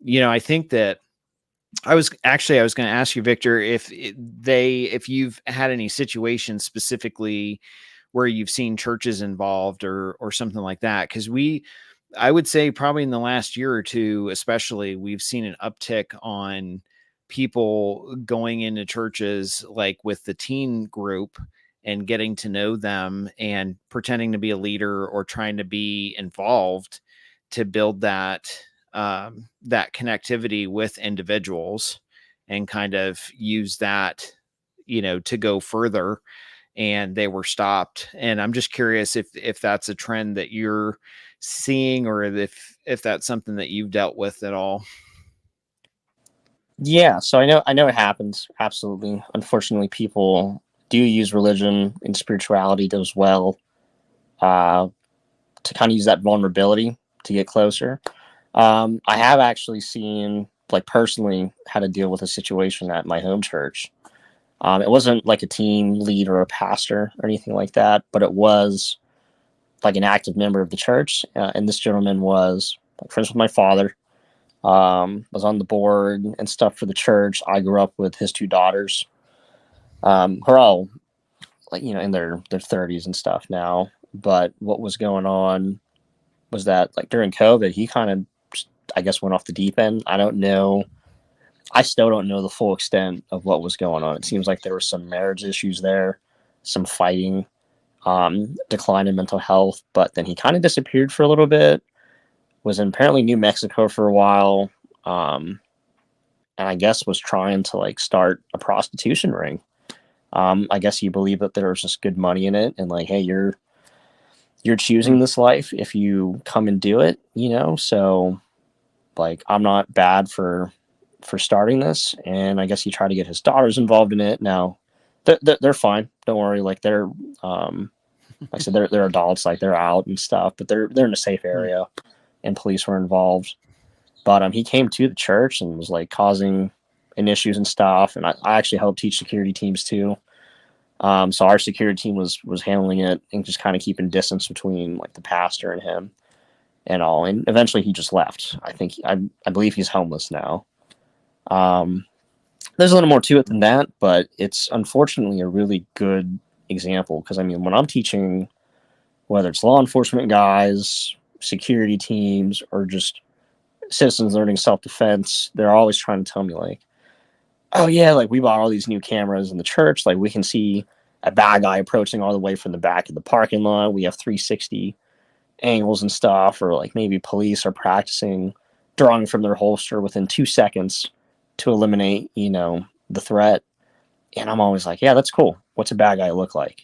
I think that I was going to ask you, Victor, if you've had any situations specifically where you've seen churches involved or something like that. 'Cause I would say probably in the last year or two, especially, we've seen an uptick on people going into churches, like with the teen group, and getting to know them and pretending to be a leader or trying to be involved to build that connectivity with individuals, and kind of use that, to go further. And they were stopped. And I'm just curious if that's a trend that you're seeing, or if that's something that you've dealt with at all. Yeah, so I know it happens. Absolutely. Unfortunately, people do use religion and spirituality as well, to kind of use that vulnerability to get closer. I have actually seen, personally, how to deal with a situation at my home church. It wasn't like a team lead or a pastor or anything like that, but it was like an active member of the church. And this gentleman was friends with my father, was on the board and stuff for the church. I grew up with his two daughters, who are all in their 30s and stuff now. But what was going on was that during COVID, he kind of, I guess, went off the deep end. I don't know. I still don't know the full extent of what was going on. It seems like there were some marriage issues there, some fighting, decline in mental health, but then he kind of disappeared for a little bit, was in apparently New Mexico for a while, and I guess was trying to start a prostitution ring. I guess he believed that there was just good money in it, and hey, you're choosing this life if you come and do it, so I'm not bad for starting this. And I guess he tried to get his daughters involved in it. Now they're fine. Don't worry. They're, like I said, they're adults, they're out and stuff, but they're in a safe area, and police were involved. But he came to the church and was causing an issues and stuff. And I actually helped teach security teams too. So our security team was handling it and just kind of keeping distance between the pastor and him and all. And eventually he just left. I believe he's homeless now. There's a little more to it than that, but it's unfortunately a really good example, because I mean, when I'm teaching, whether it's law enforcement guys, security teams, or just citizens learning self-defense, they're always trying to tell me like, oh yeah, like we bought all these new cameras in the church, like we can see a bad guy approaching all the way from the back of the parking lot. We have 360 angles and stuff, or like maybe police are practicing drawing from their holster within 2 seconds to eliminate, you know, the threat. And I'm always like, yeah, that's cool. What's a bad guy look like?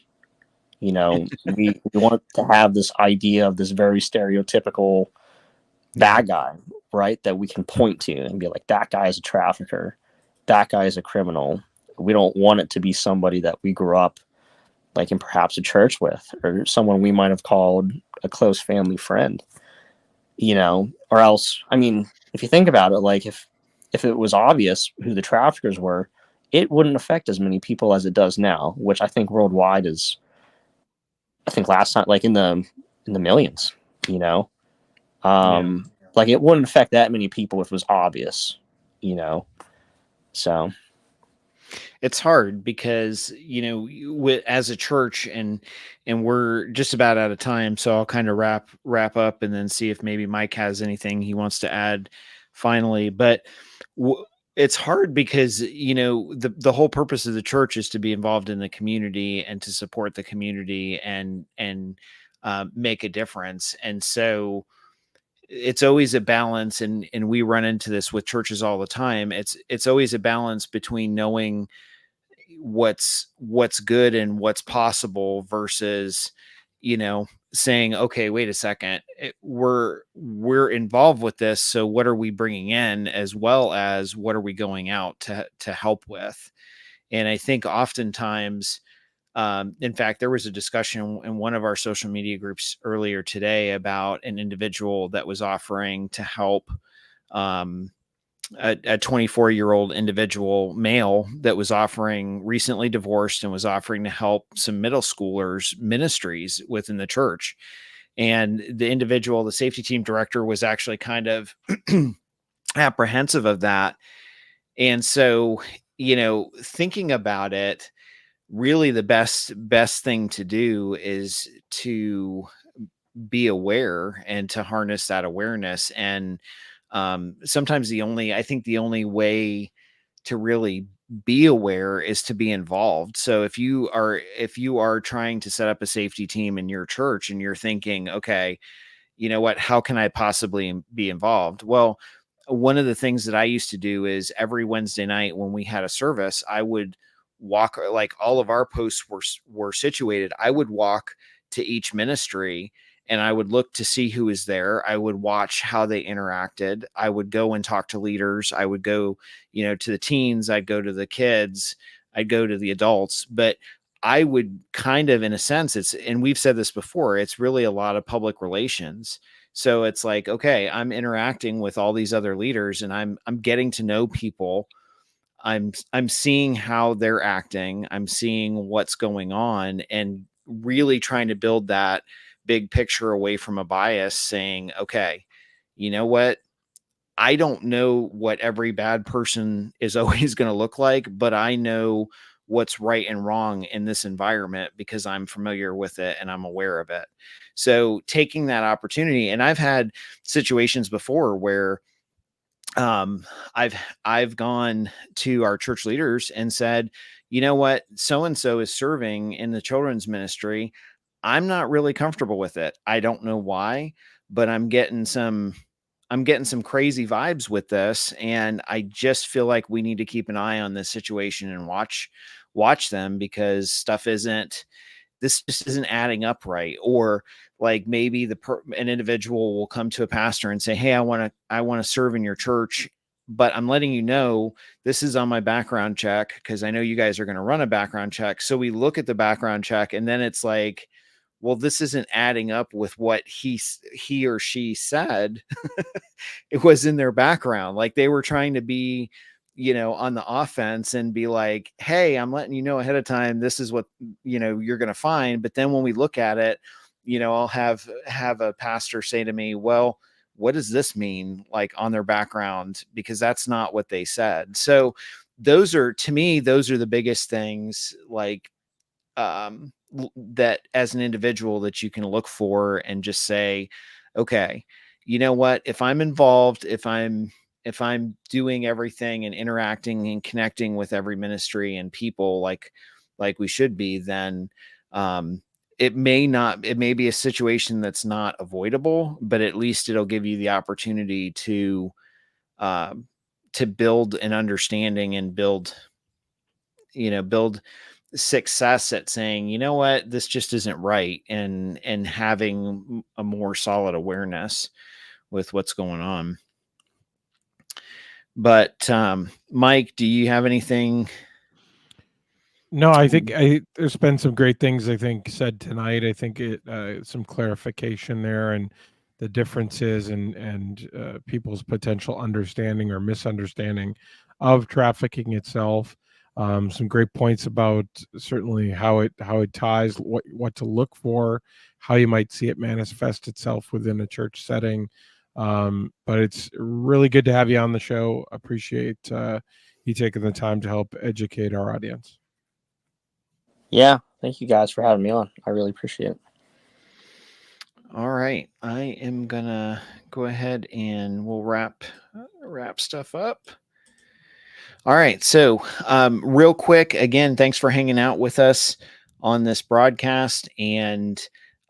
You know, we want to have this idea of this very stereotypical bad guy, right? That we can point to and be like, that guy is a trafficker. That guy is a criminal. We don't want it to be somebody that we grew up like in perhaps a church with, or someone we might have called a close family friend, you know, or else, I mean, if you think about it, like if it was obvious who the traffickers were, it wouldn't affect as many people as it does now, which I think worldwide is, I think last time, like in the millions, you know, like it wouldn't affect that many people if it was obvious, you know, so. It's hard because, you know, as a church, and we're just about out of time, so I'll kind of wrap up and then see if maybe Mike has anything he wants to add finally. But it's hard because, you know, the whole purpose of the church is to be involved in the community and to support the community and make a difference. And so it's always a balance, and we run into this with churches all the time. It's always a balance between knowing what's good and what's possible versus, you know, saying, okay, wait a second, we're involved with this, so what are we bringing in, as well as what are we going out to help with? And I think oftentimes, in fact, there was a discussion in one of our social media groups earlier today about an individual that was offering to help a 24-year-old individual male that was recently divorced and was offering to help some middle schoolers ministries within the church. And the individual, the safety team director, was actually kind of apprehensive of that. And so, you know, thinking about it, really the best thing to do is to be aware and to harness that awareness. And sometimes the only way to really be aware is to be involved. So if you are trying to set up a safety team in your church and you're thinking, okay, you know what, how can I possibly be involved? Well, one of the things that I used to do is every Wednesday night when we had a service, I would walk, like all of our posts were situated. I would walk to each ministry and I would look to see who is there. I would watch how they interacted. I would go and talk to leaders. I would go, you know, to the teens. I'd go to the kids. I'd go to the adults. But I would kind of, in a sense, and we've said this before, it's really a lot of public relations. So it's like, okay, I'm interacting with all these other leaders and I'm getting to know people. I'm seeing how they're acting. I'm seeing what's going on and really trying to build that big picture away from a bias, saying, okay, you know what? I don't know what every bad person is always going to look like, but I know what's right and wrong in this environment because I'm familiar with it and I'm aware of it. So taking that opportunity, and I've had situations before where I've gone to our church leaders and said, you know what, so-and-so is serving in the children's ministry. I'm not really comfortable with it. I don't know why, but I'm getting some crazy vibes with this. And I just feel like we need to keep an eye on this situation and watch them, because this just isn't adding up right. Or like maybe an individual will come to a pastor and say, hey, I want to serve in your church, but I'm letting you know this is on my background check, because I know you guys are going to run a background check. So we look at the background check and then it's like, well, this isn't adding up with what he or she said it was in their background. Like they were trying to be, you know, on the offense and be like, hey, I'm letting you know ahead of time, this is what, you know, you're going to find. But then when we look at it, you know, I'll have a pastor say to me, well, what does this mean, like on their background? Because that's not what they said. So those are, to me, those are the biggest things, like, that as an individual that you can look for and just say, okay, you know what, if I'm involved, if I'm doing everything and interacting and connecting with every ministry and people like we should be, then it may be a situation that's not avoidable, but at least it'll give you the opportunity to build an understanding and build success at saying, you know what, this just isn't right, and having a more solid awareness with what's going on. But Mike, do you have anything? No, I think there's been some great things, I think, said tonight. I think some clarification there, and the differences and people's potential understanding or misunderstanding of trafficking itself. Some great points about certainly how it ties, what to look for, how you might see it manifest itself within a church setting. But it's really good to have you on the show. Appreciate you taking the time to help educate our audience. Yeah, thank you guys for having me on. I really appreciate it. All right, I am gonna go ahead and we'll wrap stuff up. All right, so real quick, again, thanks for hanging out with us on this broadcast. And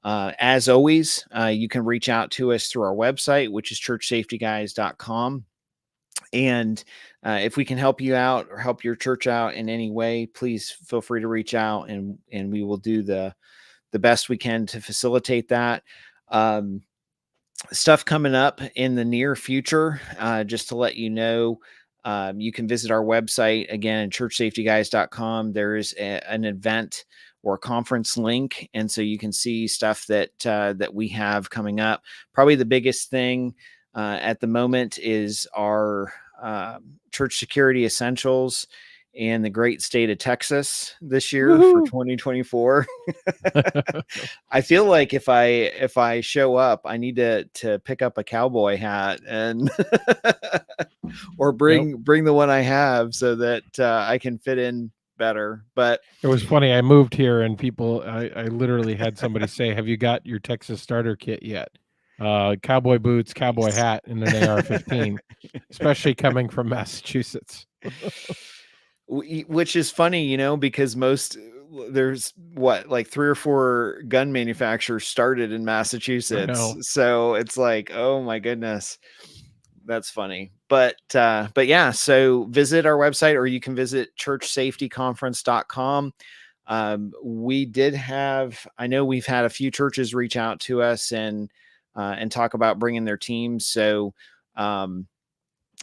as always, you can reach out to us through our website, which is 𝗓𝗏𝑆afetyguys.com. And if we can help you out or help your church out in any way, please feel free to reach out, and we will do the best we can to facilitate that. Stuff coming up in the near future, just to let you know. You can visit our website again at 𝗓𝗏𝗏guys.com. There is an event or a conference link, and so you can see stuff that we have coming up. Probably the biggest thing at the moment is our church security essentials in the great state of Texas this year. Woo-hoo! For 2024. I feel like if I show up, I need to pick up a cowboy hat and or bring the one I have so that I can fit in better. But it was funny. I moved here and I literally had somebody say, "Have you got your Texas starter kit yet?" Cowboy boots, cowboy hat, and an AR-15, especially coming from Massachusetts. Which is funny, because there's like 3 or 4 gun manufacturers started in Massachusetts. So it's like, oh my goodness, that's funny. But yeah, so visit our website, or you can visit 𝗓𝗏safetyconference.com. I know we've had a few churches reach out to us and talk about bringing their teams. So I'm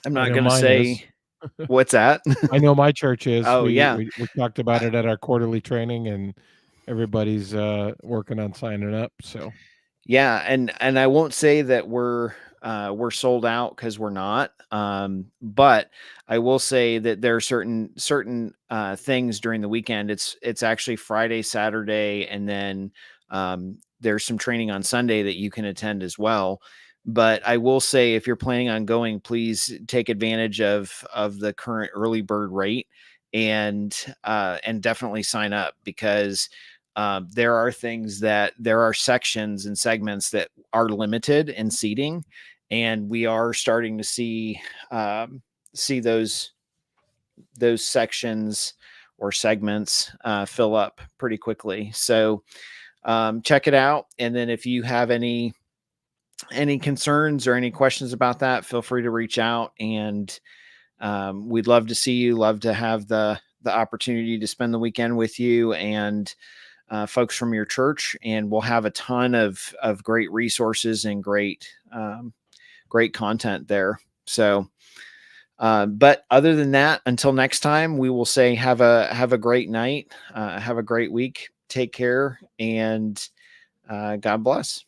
not going to say what's that. I know my church is. Oh, we talked about it at our quarterly training, and everybody's working on signing up. So yeah, and I won't say that we're sold out, because we're not. But I will say that there are certain things during the weekend. It's actually Friday, Saturday, and then there's some training on Sunday that you can attend as well. But I will say, if you're planning on going, please take advantage of the current early bird rate, and definitely sign up, because there are sections and segments that are limited in seating, and we are starting to see those sections or segments fill up pretty quickly. So check it out. And then if you have any concerns or any questions about that, feel free to reach out, and we'd love to see you, love to have the opportunity to spend the weekend with you and folks from your church. And we'll have a ton of great resources and great content there. So but other than that, until next time, we will say have a great night, have a great week, take care, and God bless.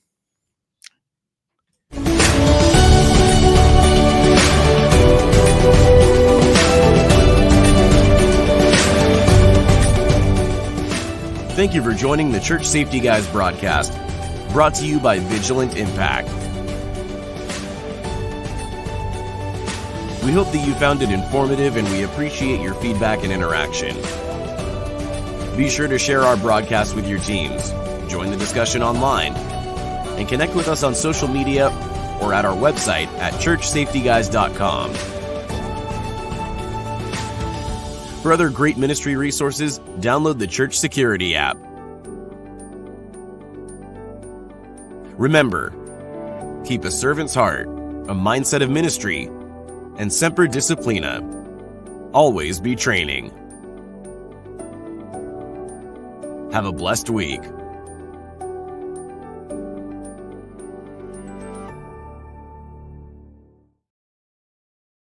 Thank you for joining the Church Safety Guys broadcast, brought to you by Vigilant Impact. We hope that you found it informative, and we appreciate your feedback and interaction. Be sure to share our broadcast with your teams, join the discussion online, and connect with us on social media or at our website at 𝗓𝗏𝑆afetyguys.com. For other great ministry resources, download the Church Security app. Remember, keep a servant's heart, a mindset of ministry, and semper disciplina. Always be training. Have a blessed week.